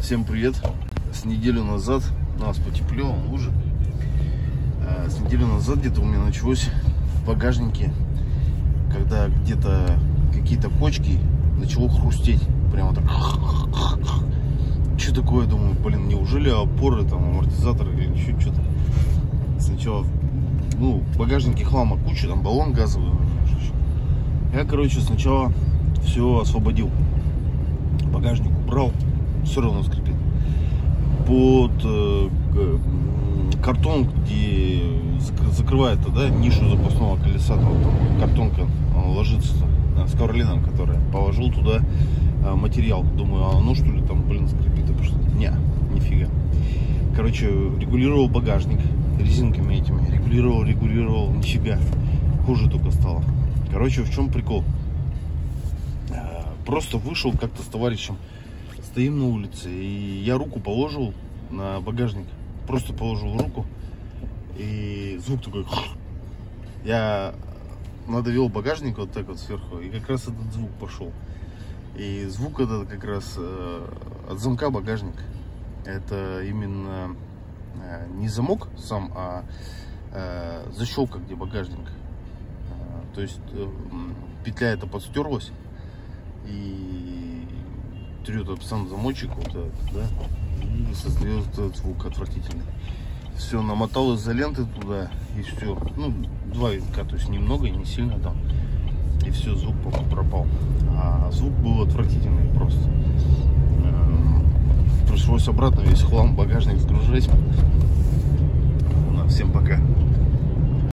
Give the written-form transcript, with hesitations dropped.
Всем привет! С неделю назад у нас потеплело, лужи. С неделю назад где-то у меня началось в багажнике, когда где-то какие-то почки начало хрустеть. Прямо так. Что такое, думаю, блин, неужели опоры, там, амортизаторы или еще что-то. Сначала, в багажнике хлама куча, там баллон газовый. Я, короче, сначала все освободил. Багажник убрал, все равно скрипит. Под картон, где закрывает нишу запасного колеса, там картонка ложится с ковролином, которая, положил туда материал. Думаю, а оно что ли там, блин, скрипит? Нифига. Короче, регулировал багажник резинками этими, регулировал, нифига, хуже только стало. Короче, в чем прикол? Просто вышел как-то с товарищем, стоим на улице, и я руку положил на багажник, просто положил руку, и звук такой. Я надавил багажник вот так вот сверху, и как раз этот звук пошел. И звук этот как раз от замка багажника. Это именно не замок сам, а защелка, где багажник. То есть петля эта подстерлась, и трет сам замочек, и создает этот звук отвратительный. Все, намотал изоленты туда, и все. 2 витка, то есть немного, не сильно там. И все, звук пропал. А звук был отвратительный просто. Пришлось обратно весь хлам в багажник сгружать. Всем пока.